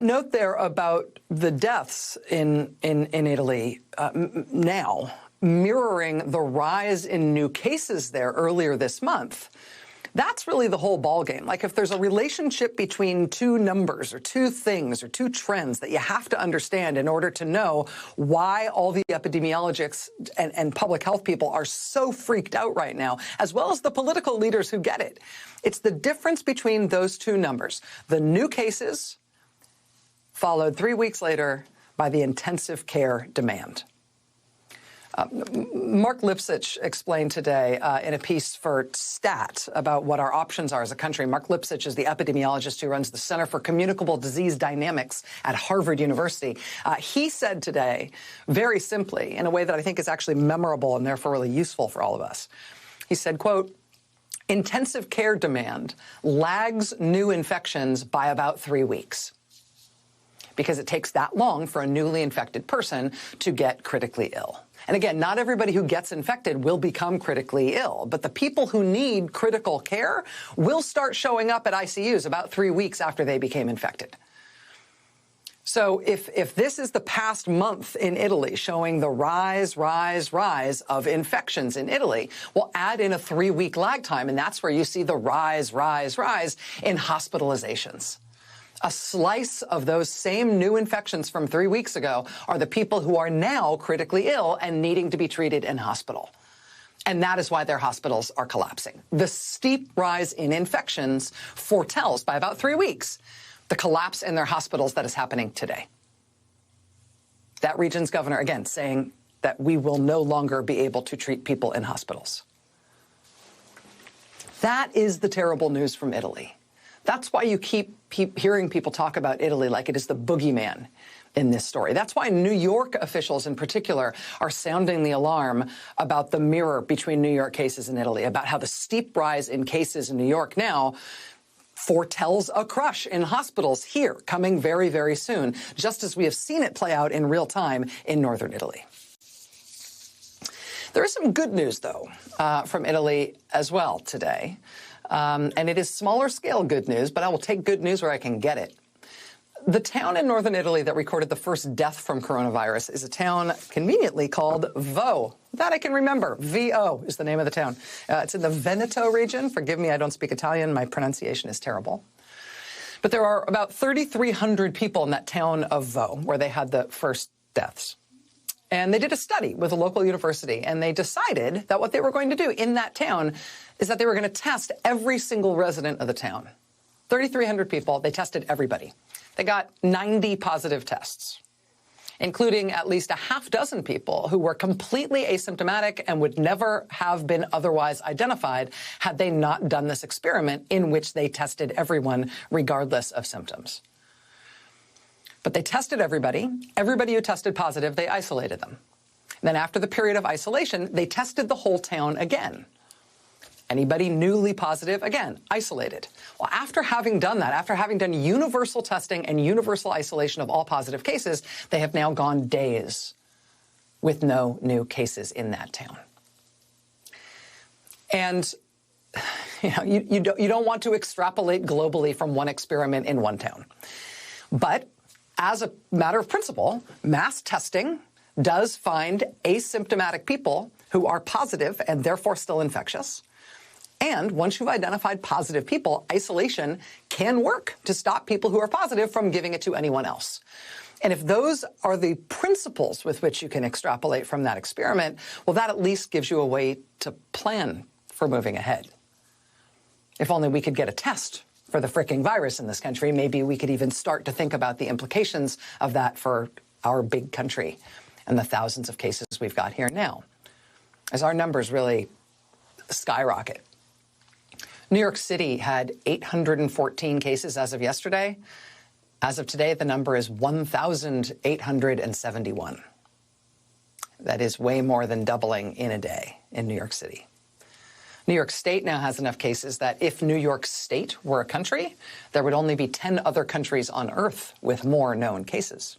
Note there about the deaths in Italy now, mirroring the rise in new cases there earlier this month. That's really the whole ballgame. Like, if there's a relationship between two numbers or two things or two trends that you have to understand in order to know why all the epidemiologists and public health people are so freaked out right now, as well as the political leaders who get it, it's the difference between those two numbers. The new cases followed 3 weeks later by the intensive care demand. Mark Lipsitch explained today in a piece for Stat about what our options are as a country. Mark Lipsitch is the epidemiologist who runs the Center for Communicable Disease Dynamics at Harvard University. He said today, very simply, in a way that I think is actually memorable and therefore really useful for all of us, he said, quote, "Intensive care demand lags new infections by about 3 weeks. Because it takes that long for a newly infected person to get critically ill." And again, not everybody who gets infected will become critically ill, but the people who need critical care will start showing up at ICUs about 3 weeks after they became infected. So if this is the past month in Italy showing the rise of infections in Italy, we'll add in a 3-week lag time, and that's where you see the rise in hospitalizations. A slice of those same new infections from 3 weeks ago are the people who are now critically ill and needing to be treated in hospital. And that is why their hospitals are collapsing. The steep rise in infections foretells, by about 3 weeks, the collapse in their hospitals that is happening today. That region's governor, again, saying that we will no longer be able to treat people in hospitals. That is the terrible news from Italy. That's why you keep hearing people talk about Italy like it is the boogeyman in this story. That's why New York officials in particular are sounding the alarm about the mirror between New York cases and Italy, about how the steep rise in cases in New York now foretells a crush in hospitals here coming very, very soon, just as we have seen it play out in real time in northern Italy. There is some good news, though, from Italy as well today. And it is smaller scale good news, but I will take good news where I can get it. The town in northern Italy that recorded the first death from coronavirus is a town conveniently called Vo. That I can remember. V-O is the name of the town. It's in the Veneto region. Forgive me, I don't speak Italian. My pronunciation is terrible. But there are about 3,300 people in that town of Vo where they had the first deaths. And they did a study with a local university, and they decided that what they were going to do in that town is that they were going to test every single resident of the town. 3,300 people, they tested everybody. They got 90 positive tests, including at least a half dozen people who were completely asymptomatic and would never have been otherwise identified had they not done this experiment in which they tested everyone regardless of symptoms. But they tested everybody. Everybody who tested positive, they isolated them. Then after the period of isolation, they tested the whole town again. Anybody newly positive, again, isolated. Well, after having done that, after having done universal testing and universal isolation of all positive cases, they have now gone days with no new cases in that town. And you don't want to extrapolate globally from one experiment in one town. But as a matter of principle, mass testing does find asymptomatic people who are positive and therefore still infectious. And once you've identified positive people, isolation can work to stop people who are positive from giving it to anyone else. And if those are the principles with which you can extrapolate from that experiment, well, that at least gives you a way to plan for moving ahead. If only we could get a test for the fricking virus in this country, maybe we could even start to think about the implications of that for our big country and the thousands of cases we've got here now, as our numbers really skyrocket. New York City had 814 cases as of yesterday. As of today, the number is 1,871. That is way more than doubling in a day in New York City. New York State now has enough cases that if New York State were a country, there would only be 10 other countries on Earth with more known cases.